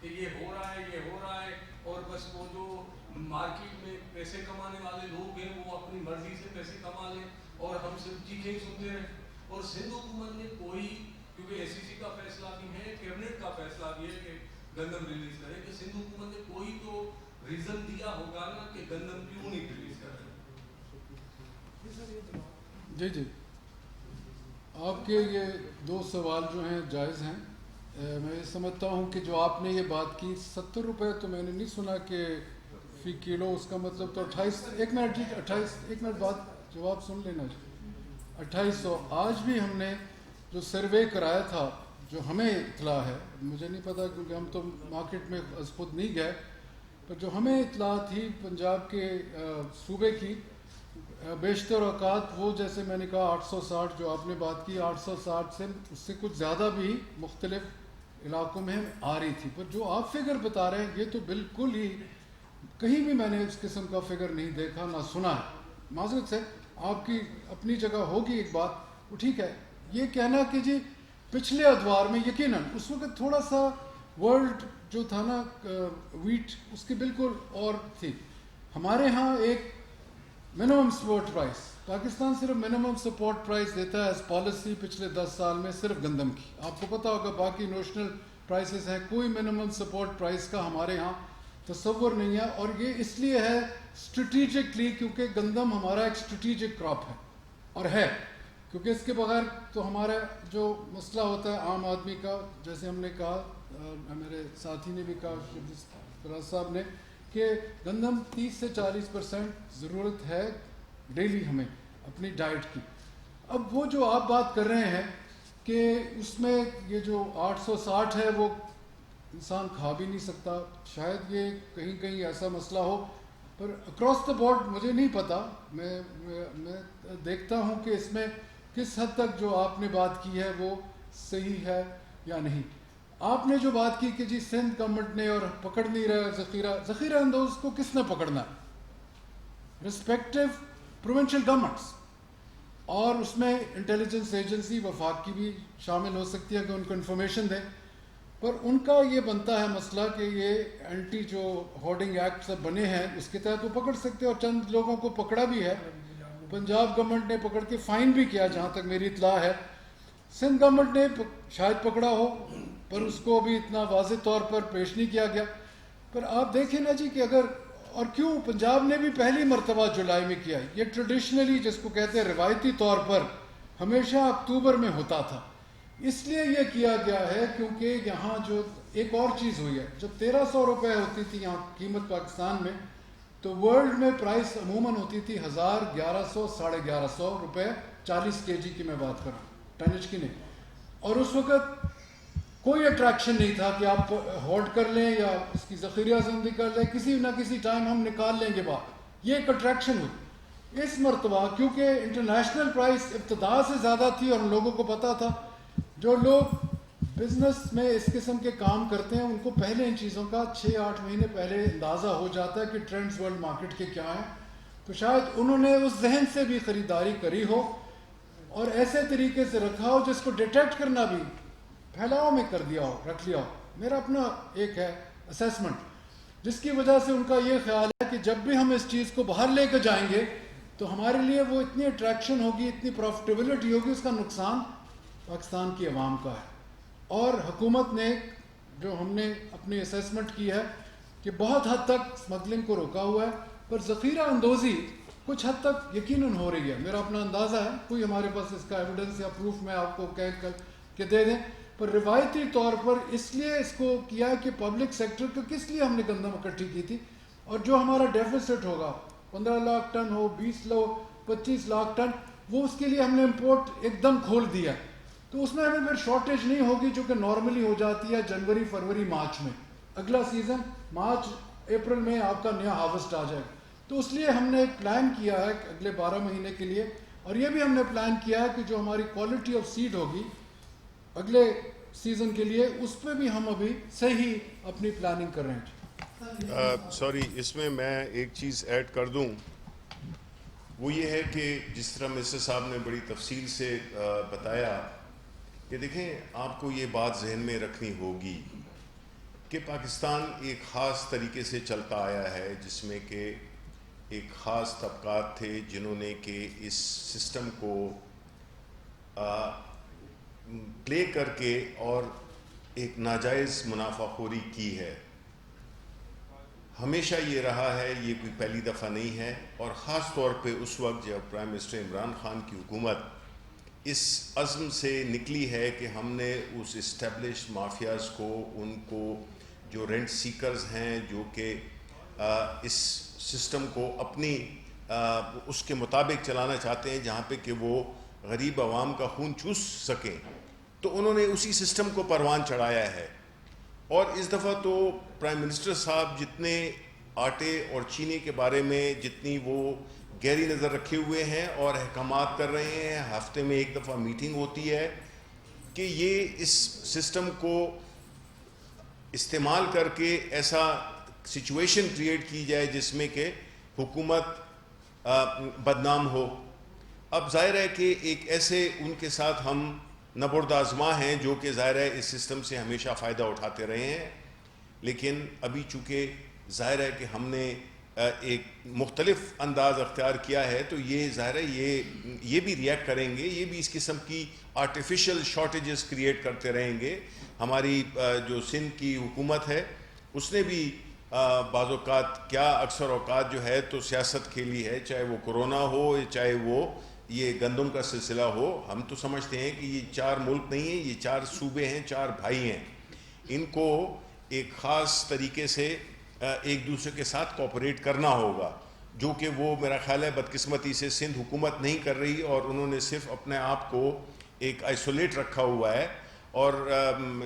کہ یہ ہو رہا ہے اور بس وہ جو مارکیٹ میں پیسے کمانے والے لوگ ہیں وہ اپنی مرضی سے پیسے کما لیں اور ہم صرف چیخیں سنتے رہیں. اور سندھ حکومت نے کوئی, کیونکہ اے سی سی کا فیصلہ بھی ہے, کیبنٹ کا فیصلہ بھی ہے کہ گندم ریلیز کرے, کہ سندھ حکومت نے کوئی تو ریزن دیا ہوگا نا کہ گندم کیوں نہیں ریلیز کر رہے. جی آپ کے یہ دو سوال جو ہیں جائز ہیں. میں یہ سمجھتا ہوں کہ جو آپ نے یہ بات کی 70 روپے تو میں نے نہیں سنا کہ فی کلو, اس کا مطلب تو 28, ایک منٹ بعد جواب سن لینا جی. 2800 آج بھی ہم نے جو سروے کرایا تھا, جو ہمیں اطلاع ہے, مجھے نہیں پتا کیونکہ ہم تو مارکیٹ میں از خود نہیں گئے, پر جو ہمیں اطلاع تھی پنجاب کے صوبے کی, بیشتر اوقات وہ جیسے میں نے کہا 860 جو آپ نے بات کی 860 سے اس سے کچھ زیادہ بھی مختلف علاقوں میں آ رہی تھی. پر جو آپ فگر بتا رہے ہیں یہ تو بالکل ہی کہیں بھی میں نے اس قسم کا فگر نہیں دیکھا نہ سنا ہے. معذرت سے آپ کی اپنی جگہ ہوگی ایک بات, وہ ٹھیک ہے. یہ کہنا کہ جی پچھلے ادوار میں یقیناً اس وقت تھوڑا سا ورلڈ جو تھا نا ویٹ اس کی بالکل اور تھی. ہمارے ہاں ایک منیمم سپورٹ پرائس, پاکستان صرف منیمم سپورٹ پرائس دیتا ہے ایز پالیسی پچھلے 10 سال میں صرف گندم کی. آپ کو پتہ ہوگا باقی نوشنل پرائسز ہیں, کوئی منیمم سپورٹ پرائس کا ہمارے ہاں تصور نہیں ہے. اور یہ اس لیے ہے اسٹریٹجکلی کیونکہ گندم ہمارا ایک اسٹریٹجک کراپ ہے, اور ہے کیونکہ اس کے بغیر تو ہمارا جو مسئلہ ہوتا ہے عام آدمی کا, جیسے ہم نے کہا, میرے ساتھی نے بھی کہا, فراز صاحب نے, کہ گندم 30 سے 40% ضرورت ہے ڈیلی ہمیں اپنی ڈائٹ کی. اب وہ جو آپ بات کر رہے ہیں کہ اس میں یہ جو 860 ہے وہ انسان کھا بھی نہیں سکتا, شاید یہ کہیں کہیں ایسا مسئلہ ہو, پر اکراس دا بورڈ مجھے نہیں پتا. میں دیکھتا ہوں کہ اس میں کس حد تک جو آپ نے بات کی ہے وہ صحیح ہے یا نہیں. آپ نے جو بات کی کہ جی سندھ گورنمنٹ نے اور پکڑ نہیں رہا ذخیرہ اندوز کو کس نے پکڑنا ہے؟ رسپیکٹو پروونشل گورنمنٹس, اور اس میں انٹیلیجنس ایجنسی وفاق کی بھی شامل ہو سکتی ہے کہ ان کو انفارمیشن دیں. پر ان کا یہ بنتا ہے مسئلہ کہ یہ اینٹی جو ہارڈنگ ایکٹ سب بنے ہیں اس کے تحت وہ پکڑ سکتے ہیں, اور چند لوگوں کو پکڑا بھی ہے. پنجاب گورنمنٹ نے پکڑ کے فائن بھی کیا جہاں تک میری اطلاع ہے. سندھ گورنمنٹ نے شاید پکڑا ہو پر اس کو ابھی اتنا واضح طور پر پیش نہیں کیا گیا. پر آپ دیکھیں نا جی کہ اگر, اور کیوں پنجاب نے بھی پہلی مرتبہ جولائی میں کیا, یہ ٹریڈیشنلی جس کو کہتے ہیں روایتی طور پر ہمیشہ اکتوبر میں ہوتا تھا. اس لیے یہ کیا گیا ہے کیونکہ یہاں جو ایک اور چیز ہوئی ہے, جب 1300 روپے ہوتی تھی یہاں قیمت پاکستان میں, تو ورلڈ میں پرائس عموماً ہوتی تھی 1000, 1100, 1150 روپے 40 kg کی میں بات کر رہا ہوں, ٹنیج کی نہیں. اور اس وقت کوئی اٹریکشن نہیں تھا کہ آپ ہولڈ کر لیں یا اس کی ذخیرہ بندی کر لیں, کسی نہ کسی ٹائم ہم نکال لیں گے باہر. یہ ایک اٹریکشن ہوئی. اس مرتبہ کیونکہ انٹرنیشنل پرائس ابتدا سے زیادہ تھی اور لوگوں کو پتہ تھا, جو لوگ بزنس میں اس قسم کے کام کرتے ہیں ان کو پہلے ان چیزوں کا 6-8 مہینے پہلے اندازہ ہو جاتا ہے کہ ٹرینڈز ورلڈ مارکیٹ کے کیا ہیں. تو شاید انہوں نے اس ذہن سے بھی خریداری کری ہو اور ایسے طریقے سے رکھا ہو جس کو ڈیٹیکٹ کرنا بھی پھیلاؤ میں کر دیا ہو, رکھ لیا ہو. میرا اپنا ایک ہے اسیسمنٹ, جس کی وجہ سے ان کا یہ خیال ہے کہ جب بھی ہم اس چیز کو باہر لے کے جائیں گے تو ہمارے لیے وہ اتنی اٹریکشن ہوگی, اتنی پروفٹیبلٹی ہوگی, اس کا نقصان پاکستان کی عوام کا ہے. اور حکومت نے جو ہم نے اپنی اسیسمنٹ کی ہے کہ بہت حد تک اسمگلنگ کو روکا ہوا ہے, پر ذخیرہ اندوزی کچھ حد تک یقیناً ہو رہی ہے. میرا اپنا اندازہ ہے, کوئی ہمارے پاس اس کا ایویڈنس یا پروف میں آپ کو کہہ کر کے دے دیں, پر روایتی طور پر اس لیے اس کو کیا کہ پبلک سیکٹر کو کس لیے ہم نے گندم اکٹھی کی تھی, اور جو ہمارا ڈیفیسٹ ہوگا 15 لاکھ ٹن ہو, 20 25 لاکھ ٹن, وہ اس کے لیے ہم نے امپورٹ ایک دم کھول دیا. تو اس میں ہمیں پھر شارٹیج نہیں ہوگی جو کہ نارملی ہو جاتی ہے جنوری, فروری, مارچ میں. اگلا سیزن مارچ, اپریل میں آپ کا نیا ہارویسٹ آ جائے گا. تو اس لیے ہم نے ایک پلان کیا ہے اگلے 12 مہینے کے لیے, اور یہ بھی ہم نے پلان کیا ہے کہ جو ہماری کوالٹی آف سیڈ ہوگی اگلے سیزن کے لیے, اس پہ بھی ہم ابھی صحیح اپنی پلاننگ کر رہے ہیں. سوری, اس میں ایک چیز ایڈ کر دوں, وہ یہ ہے کہ جس طرح مسٹر صاحب نے بڑی تفصیل سے بتایا کہ دیکھیں آپ کو یہ بات ذہن میں رکھنی ہوگی کہ پاکستان ایک خاص طریقے سے چلتا آیا ہے جس میں کہ ایک خاص طبقات تھے جنہوں نے کہ اس سسٹم کو پلے کر کے اور ایک ناجائز منافع خوری کی ہے. ہمیشہ یہ رہا ہے, یہ کوئی پہلی دفعہ نہیں ہے, اور خاص طور پہ اس وقت جب پرائم منسٹر عمران خان کی حکومت اس عزم سے نکلی ہے کہ ہم نے اس اسٹیبلشڈ مافیاز کو, ان کو جو رینٹ سیکرز ہیں جو کہ اس سسٹم کو اپنی اس کے مطابق چلانا چاہتے ہیں جہاں پہ کہ وہ غریب عوام کا خون چوس سکیں, تو انہوں نے اسی سسٹم کو پروان چڑھایا ہے. اور اس دفعہ تو پرائم منسٹر صاحب جتنے آٹے اور چینی کے بارے میں جتنی وہ گہری نظر رکھے ہوئے ہیں اور احکامات کر رہے ہیں, ہفتے میں ایک دفعہ میٹنگ ہوتی ہے کہ یہ اس سسٹم کو استعمال کر کے ایسا سچویشن کریٹ کی جائے جس میں کہ حکومت بدنام ہو. اب ظاہر ہے کہ ایک ایسے ان کے ساتھ ہم نبرد آزما ہیں جو کہ ظاہر ہے اس سسٹم سے ہمیشہ فائدہ اٹھاتے رہے ہیں, لیکن ابھی چونکہ ظاہر ہے کہ ہم نے ایک مختلف انداز اختیار کیا ہے تو یہ ظاہر ہے یہ بھی ریئیکٹ کریں گے, یہ بھی اس قسم کی آرٹیفیشل شارٹیجز کریٹ کرتے رہیں گے. ہماری جو سندھ کی حکومت ہے اس نے بھی بعض اوقات کیا اکثر اوقات جو ہے تو سیاست کھیلی ہے, چاہے وہ کرونا ہو چاہے وہ یہ گندم کا سلسلہ ہو. ہم تو سمجھتے ہیں کہ یہ 4 ملک نہیں ہیں, یہ 4 صوبے ہیں, 4 بھائی ہیں, ان کو ایک خاص طریقے سے ایک دوسرے کے ساتھ کوپریٹ کرنا ہوگا, جو کہ وہ میرا خیال ہے بدقسمتی سے سندھ حکومت نہیں کر رہی, اور انہوں نے صرف اپنے آپ کو ایک آئسولیٹ رکھا ہوا ہے. اور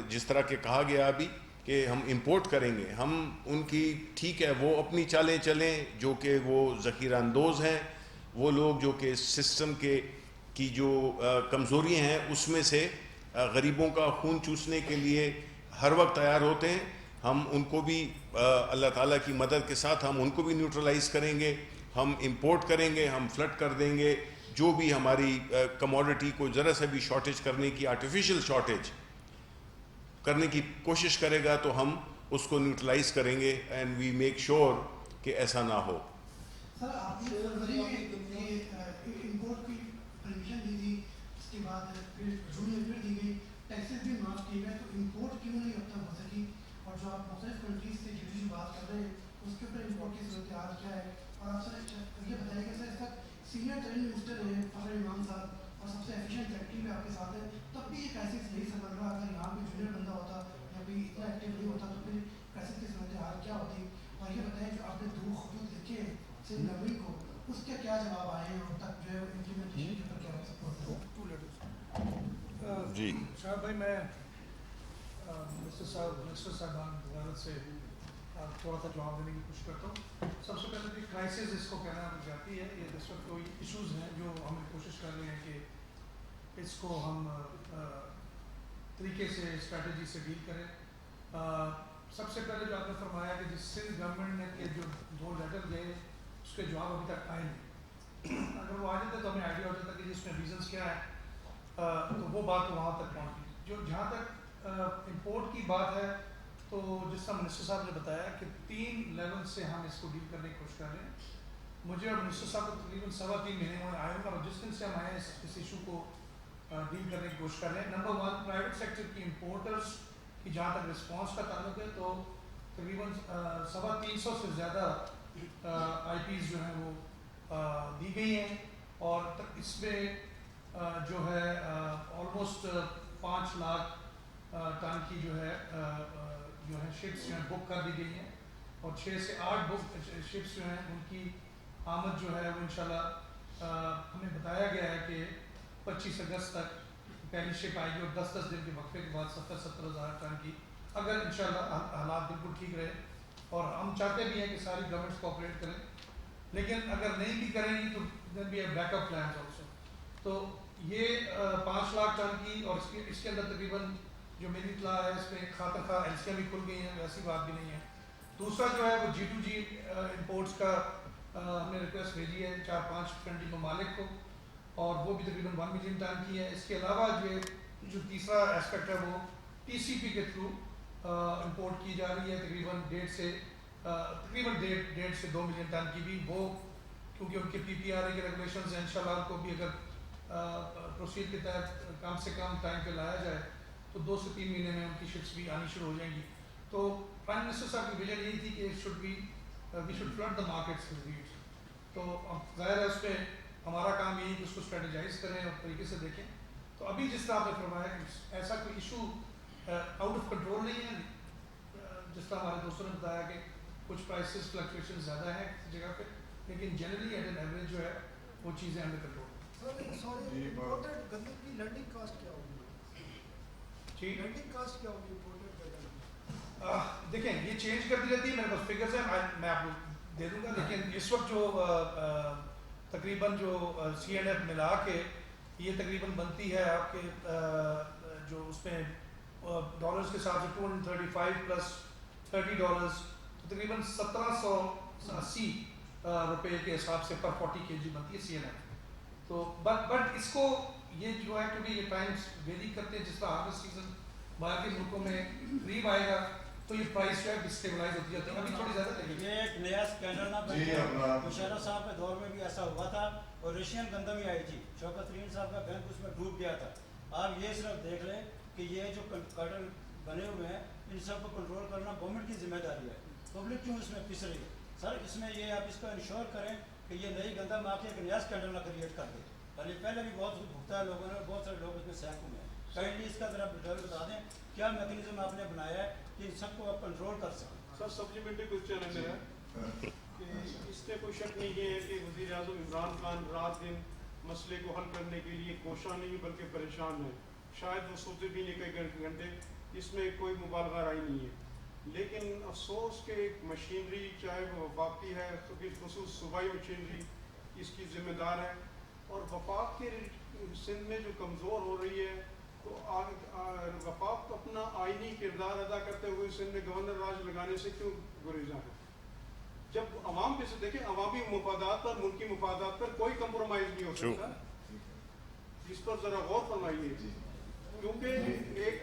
جس طرح کہ کہا گیا ابھی کہ ہم امپورٹ کریں گے, ہم ان کی ٹھیک ہے وہ اپنی چالیں چلیں جو کہ وہ ذخیرہ اندوز ہیں, وہ لوگ جو کہ سسٹم کی جو کمزوریاں ہیں اس میں سے غریبوں کا خون چوسنے کے لیے ہر وقت تیار ہوتے ہیں. ہم ان کو بھی اللہ تعالیٰ کی مدد کے ساتھ ہم ان کو بھی نیوٹرلائز کریں گے, ہم امپورٹ کریں گے, ہم فلڈ کر دیں گے جو بھی ہماری کموڈٹی کو ذرا سے بھی شارٹیج کرنے کی, آرٹیفیشل شارٹیج کرنے کی کوشش کرے گا تو ہم اس کو نیوٹرلائز کریں گے, اینڈ وی میک شیور کہ ایسا نہ ہو. سر آپ نے امپورٹ کی پرمیشن دی تھی, اس کے بعد پھر جون میں پھر دی گئی, ٹیکسز بھی معاف کیے گئے, تو امپورٹ کیوں نہیں اب تک ہو سکی؟ اور جو آپ مختلف کنٹریز سے جو بات کر رہے ہیں اس کے اوپر امپورٹ کی صورتحال کیا ہے؟ اور آپ سر یہ بتائیں کہ سر اس تک سینئر ٹرین منسٹر ہیں فخر امام صاحب, اور سب سے ایفیشینٹ سیکٹری بھی آپ کے ساتھ ہے, تب بھی یہ کرائسس نہیں سمجھ رہا. اگر یہاں پہ جونیئر بندہ ہوتا یا کوئی اتنا ایکٹیو نہیں ہوتا تو پھر کرائسس کی صورتحال کیا ہوتی؟ اور یہ بتائیں جو آپ نے 2 خطوط لکھے ہیں سندھ گورنمنٹ کو, اس کے کیا جواب آئے ہیں اب تک, جو ہے امپلیمنٹیشن کے اوپر کیا سپورٹ ہے؟ جی شاہد بھائی, میں منسٹر صاحبان وزارت سے تھوڑا سا جواب دینے کی کوشش کرتا ہوں. سب سے پہلے کہ کرائسس اس کو کہنا جاتی ہے, یہ اس وقت کوئی ایشوز ہیں جو ہم کوشش کر رہے ہیں کہ اس کو ہم طریقے سے اسٹریٹجی سے ڈیل کریں. سب سے پہلے جو آپ نے فرمایا کہ جس سندھ گورنمنٹ نے کے جو 2 لیٹر گئے اس کے جواب ابھی تک آئے نہیں. اگر وہ آ جاتے تو ہمیں آئیڈیا ہو جاتا کہ جس میں ریزنس کیا ہے, تو وہ بات وہاں تک پہنچ گئی. جو جہاں تک امپورٹ کی بات ہے تو جس طرح منسٹر صاحب نے بتایا کہ 3 لیول سے ہم اس کو ڈیل کرنے کی کوشش کر رہے ہیں. مجھے اور منسٹر صاحب کو تقریباً 3.25 مہینے میں آئے ہوں, اور جس دن سے ہم آئے اس ایشو کو ڈیل کرنے کی کوشش کر رہے ہیں. نمبر 1, پرائیویٹ سیکٹر کی امپورٹرز کی جہاں تک رسپانس کا تعلق ہے تو تقریباً 350 سے زیادہ آئی پیز جو ہیں وہ دی گئی ہیں, اور اس میں جو ہے آلموسٹ 5 لاکھ ٹن کی جو ہے شپس جو ہیں بک کر دی گئی ہیں, اور 6 سے 8 شپس جو ہیں ان کی آمد جو ہے وہ انشاءاللہ ہمیں بتایا گیا ہے کہ 25 اگست تک پہلی شپ آئے گی, اور 10 دن کے وقفے کے بعد 70 ہزار ٹن کی, اگر انشاءاللہ حالات بالکل ٹھیک رہے. اور ہم چاہتے بھی ہیں کہ ساری گورنمنٹس کوآپریٹ کریں, لیکن اگر نہیں بھی کریں گی تو then we have back up plans also. تو یہ 5 لاکھ ٹن کی, اور اس کے اندر تقریباً جو میری اطلاع ہے اس میں خاطر خواہ ایلسیاں بھی کھل گئی ہیں, ویسی بات بھی نہیں ہے. دوسرا جو ہے وہ G2G امپورٹس کا ہم نے ریکویسٹ بھیجی ہے 4-5 کنٹری ممالک کو, اور وہ بھی تقریباً 1 ملین ٹن کی ہے. اس کے علاوہ جو تیسرا اسپیکٹ ہے وہ TCP کے تھرو امپورٹ کی جا رہی ہے تقریباً 1.5 سے 2 ملین ٹن کی بھی. وہ کیونکہ ان کے PPRA کے ریگولیشنز ہیں, انشاءاللہ کو بھی اگر پروسیڈ کے تحت کم سے کم ٹائم پہ لایا جائے تو 2 سے 3 مہینے میں ان کی شپس بھی آنی شروع ہو جائیں گی. تو پرائم منسٹر صاحب کی وجہ یہی تھی کہ we should flood the markets with wheats. تو ظاہر ہے اس پہ ہمارا کام یہی کہ اس کو اسٹریٹجائز کریں اور طریقے سے دیکھیں. تو ابھی جس طرح آپ نے فرمایا کہ ایسا کوئی ایشو آؤٹ آف کنٹرول نہیں ہے, جس طرح ہمارے دوستوں نے بتایا کہ کچھ پرائسز فلکچویشن زیادہ ہیں کسی جگہ پہ, لیکن جنرلی ایٹ این ایوریج جو ہے وہ چیزیں انڈر کنٹرول. سوری, امپورٹڈ گندم کی لینڈنگ کاسٹ کیا ہوگی؟ جی لینڈنگ کاسٹ کیا ہوگی امپورٹڈ گندم؟ دیکھیں یہ چینج کرتی رہتی ہے, میرے پاس فگرز ہیں, میں آپ کو دے دوں گا. لیکن اس وقت جو تقریباً جو CNF ملا کے یہ تقریباً بنتی ہے آپ کے جو اس میں ڈالرز کے ساتھ 235 پلس $30 تقریباً 1780 روپے کے حساب سے پر 40 kg بنتی ہے CNF. تو بٹ اس کو یہ جو ہے کیونکہ یہ ٹائمس ویری کرتے ہیں, جس طرح ہارویسٹ سیزن باہر کے ملکوں میں قریب آئے گا تو یہ پرائس جو ہے اسٹیبلائز ہوتی جاتی ہے. ابھی تھوڑی زیادہ لگے گی. یہ ایک نیا اسکینڈل نہ بن گیا. مشرف صاحب کے دور میں بھی ایسا ہوا تھا اور رشین گندم ہی آئی تھی. شوکت ترین صاحب کا بینک اس میں ڈوب گیا تھا. آپ یہ صرف دیکھ لیں کہ یہ جو کارٹل بنے ہوئے ہیں ان سب کو کنٹرول کرنا گورنمنٹ کی ذمہ داری ہے. پبلک کیوں اس میں پس رہی ہے؟ سر اس میں یہ آپ اس کو انشور کریں کہ یہ نئی گندم آپ ایک نیا اسکینڈل نہ کریٹ کر دے. پہلے بھی بہت کچھ بھگتا ہے لوگوں نے اور بہت سارے لوگ اس میں سہک ہوئے ہیں. کائنڈلی اس کا ذرا ڈیٹیل بتا دیں کیا میکینزم آپ نے بنایا ہے کہ ان سب کو آپ کنٹرول کر سکیں. سر سپلیمنٹری کوشچن ہے میرا کہ اس میں کوئی شک نہیں ہے کہ وزیر اعظم عمران خان رات دن مسئلے کو حل کرنے کے لیے کوشاں نہیں بلکہ پریشان ہیں. شاید وہ سوتے بھی نہیں کئی گھنٹے, اس میں کوئی مبالغہ رائی نہیں ہے. لیکن افسوس کہ مشینری چاہے وہ وفاقی ہے, خصوص صوبائی مشینری اس کی ذمہ دار ہے, اور وفاق کے سندھ میں جو کمزور ہو رہی ہے تو وفاق اپنا آئینی کردار ادا کرتے ہوئے سندھ میں گورنر راج لگانے سے کیوں گریزاں ہے؟ جب عوام پہ سے دیکھیں, عوامی مفادات پر, ملکی مفادات پر کوئی کمپرومائز نہیں ہو سکتا. اس پر ذرا غور فرمائیے, کیونکہ ایک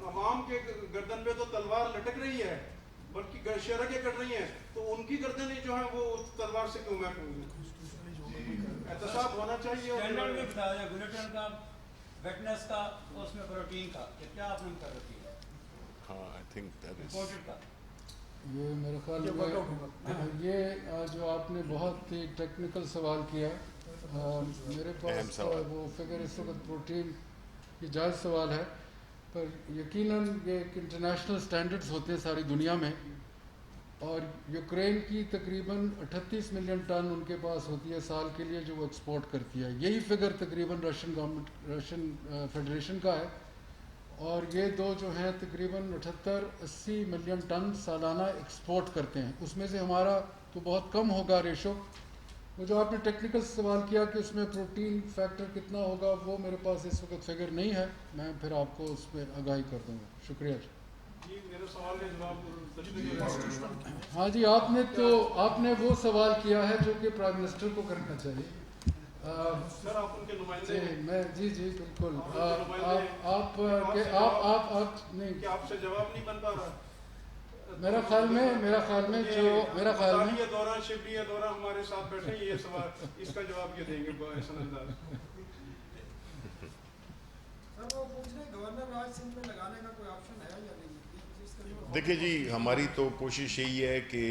عوام کے گردن پہ تو تلوار لٹک رہی ہے بلکہ شرکیں کٹ رہی ہیں, تو ان کی گردنیں جو ہیں وہ تلوار سے کیوں محفوظ ہیں؟ احتساب ہونا چاہیے. اسٹینڈرڈ بھی بتا دیں گلوٹن کا, ویٹنس کا, اس میں پروٹین کا, کہ کیا آپ نے کر رکھی ہے. ہاں I think that is imported کا یہ میرے خیال میں یہ جو آپ نے بہت ہی ٹیکنیکل سوال کیا, میرے پاس وہ فگر اس وقت پروٹین کی جائز سوال ہے, پر یقیناً یہ ایک انٹرنیشنل سٹینڈرڈز ہوتے ہیں ساری دنیا میں, اور یوکرین کی تقریباً 38 ملین ٹن ان کے پاس ہوتی ہے سال کے لیے جو وہ ایکسپورٹ کرتی ہے. یہی فگر تقریباً رشین فیڈریشن کا ہے, اور یہ دو جو ہیں تقریباً 78-80 ملین ٹن سالانہ ایکسپورٹ کرتے ہیں. اس میں سے ہمارا تو بہت کم ہوگا ریشو. وہ جو آپ نے ٹیکنیکل سوال کیا کہ اس میں پروٹین فیکٹر کتنا ہوگا, وہ میرے پاس اس وقت فگر نہیں ہے, میں پھر آپ کو اس پہ آگاہی کر دوں گا. شکریہ. جی میرا سوال کا جواب. ہاں جی, آپ نے وہ سوال کیا ہے جو کہ پرائم منسٹر کو کرنا چاہیے. سر آپ ان کے نمائندے ہیں. جی بالکل. آپ نہیں, کہ آپ سے جواب نہیں بن پا رہا. میرا خیال میں یہ دوران شبریہ دوران ہمارے ساتھ بیٹھے, یہ سوال اس کا جواب یہ دیں گے احسن انداز. سر وہ پوچھ رہے گورنر راج سندھ میں لگانے کا کوئی آپشن ہے یا نہیں؟ دیکھیں جی, ہماری تو کوشش یہی ہے کہ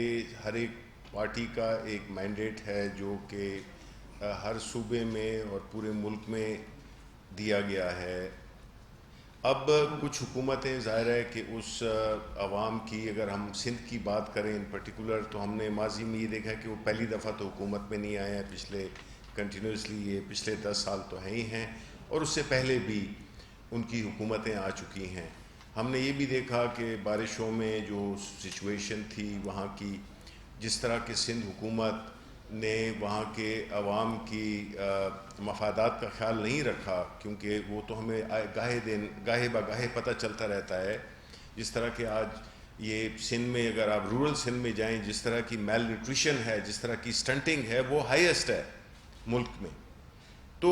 ہر ایک پارٹی کا ایک مینڈیٹ ہے جو کہ ہر صوبے میں اور پورے ملک میں دیا گیا ہے. اب کچھ حکومتیں ظاہر ہے کہ اس عوام کی, اگر ہم سندھ کی بات کریں ان پرٹیکولر, تو ہم نے ماضی میں یہ دیکھا کہ وہ پہلی دفعہ تو حکومت میں نہیں آئے ہیں, پچھلے کنٹینیوسلی یہ پچھلے 10 سال تو ہیں ہی ہیں, اور اس سے پہلے بھی ان کی حکومتیں آ چکی ہیں. ہم نے یہ بھی دیکھا کہ بارشوں میں جو سچویشن تھی وہاں کی, جس طرح کہ سندھ حکومت نے وہاں کے عوام کی مفادات کا خیال نہیں رکھا, کیونکہ وہ تو ہمیں گاہے بگاہے پتہ چلتا رہتا ہے. جس طرح کہ آج یہ سندھ میں, اگر آپ رورل سندھ میں جائیں, جس طرح کی میل نیوٹریشن ہے, جس طرح کی سٹنٹنگ ہے, وہ ہائیسٹ ہے ملک میں. تو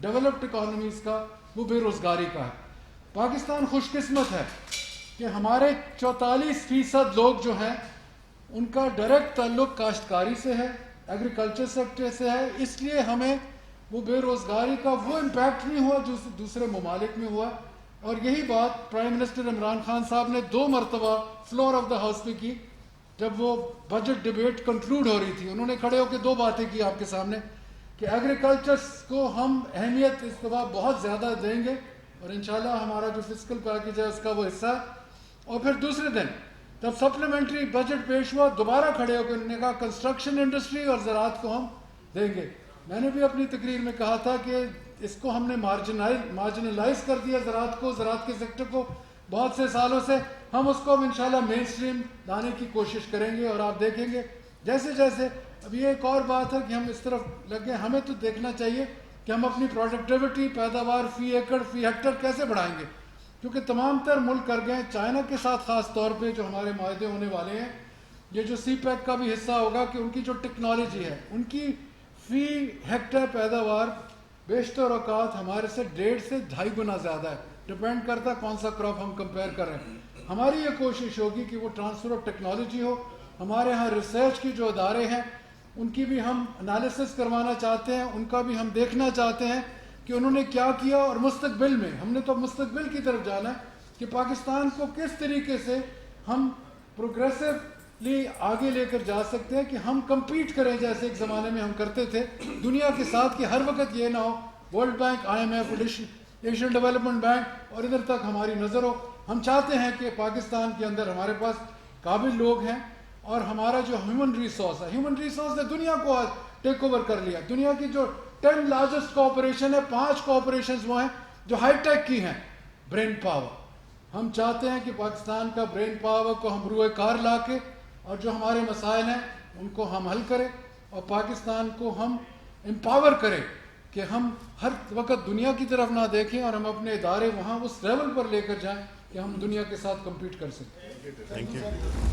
ڈیولپڈ اکانومیز کا وہ بے روزگاری کا ہے. پاکستان خوش قسمت ہے کہ ہمارے 44% لوگ جو ہیں ان کا ڈائریکٹ تعلق کاشتکاری سے ہے, ایگریکلچر سیکٹر سے ہے, اس لیے ہمیں وہ بے روزگاری کا وہ امپیکٹ نہیں ہوا جو دوسرے ممالک میں ہوا. اور یہی بات پرائم منسٹر عمران خان صاحب نے 2 مرتبہ فلور آف دا ہاؤس پہ کی جب وہ بجٹ ڈبیٹ کنکلوڈ ہو رہی تھی. انہوں نے کھڑے ہو کے 2 باتیں کی آپ کے سامنے کہ ایگریکلچر کو ہم اہمیت اس دفعہ بہت زیادہ دیں گے اور انشاءاللہ ہمارا جو فسکل پیکیج ہے اس کا وہ حصہ. اور پھر دوسرے دن جب سپلیمنٹری بجٹ پیش ہوا دوبارہ کھڑے ہو کے انہوں نے کہا کنسٹرکشن انڈسٹری اور زراعت کو ہم دیں گے. میں نے بھی اپنی تقریر میں کہا تھا کہ اس کو ہم نے مارجنلائز کر دیا زراعت کے سیکٹر کو بہت سے سالوں سے. ہم اس کو اب انشاءاللہ مین اسٹریم لانے کی کوشش کریں گے اور آپ دیکھیں گے جیسے جیسے. اب یہ ایک اور بات ہے کہ ہم اس طرف لگے, ہمیں تو دیکھنا چاہیے کہ ہم اپنی پروڈکٹیوٹی پیداوار فی ایکڑ فی ہیکٹر کیسے بڑھائیں گے, کیونکہ تمام تر ملک کر گئے چائنا کے ساتھ خاص طور پہ جو ہمارے معاہدے ہونے والے ہیں. یہ جو سی پیک کا بھی حصہ ہوگا کہ ان کی جو ٹیکنالوجی ہے ان کی فی ہیکٹر پیداوار بیشتر اوقات ہمارے سے 1.5 سے 2.5 گنا زیادہ ہے. ڈپینڈ کرتا کون سا کراپ ہم کمپیئر کر رہے ہیں. ہماری یہ کوشش ہوگی کہ وہ ٹرانسفر آف ٹیکنالوجی ہو. ہمارے ہاں ریسرچ کی جو ادارے ہیں ان کی بھی ہم انالیسس کروانا چاہتے ہیں, ان کا بھی ہم دیکھنا چاہتے ہیں کہ انہوں نے کیا کیا اور مستقبل میں ہم نے تو مستقبل کی طرف جانا ہے کہ پاکستان کو کس طریقے سے ہم پروگریسولی آگے لے کر جا سکتے ہیں کہ ہم کمپیٹ کریں جیسے ایک زمانے میں ہم کرتے تھے دنیا کے ساتھ, کہ ہر وقت یہ نہ ہو world bank, IMF, Asian development bank اور ادھر تک ہماری نظر ہو. ہم چاہتے ہیں کہ پاکستان کے اندر ہمارے پاس قابل لوگ ہیں اور ہمارا جو ہیومن ریسورس ہے, ہیومن ریسورس نے دنیا کو آج ٹیک اوور کر لیا. دنیا کی جو 10 لارجسٹ کوآپریشن ہے 5 کوآپریشنز وہ ہیں جو ہائی ٹیک کی ہیں. برین پاور, ہم چاہتے ہیں کہ پاکستان کا برین پاور کو ہم روئے کار لا کے اور جو ہمارے مسائل ہیں ان کو ہم حل کریں اور پاکستان کو ہم امپاور کریں کہ ہم ہر وقت دنیا کی طرف نہ دیکھیں اور ہم اپنے ادارے وہاں اس لیول پر لے کر جائیں کہ ہم دنیا کے ساتھ کمپیٹ کر سکیں. Thank you.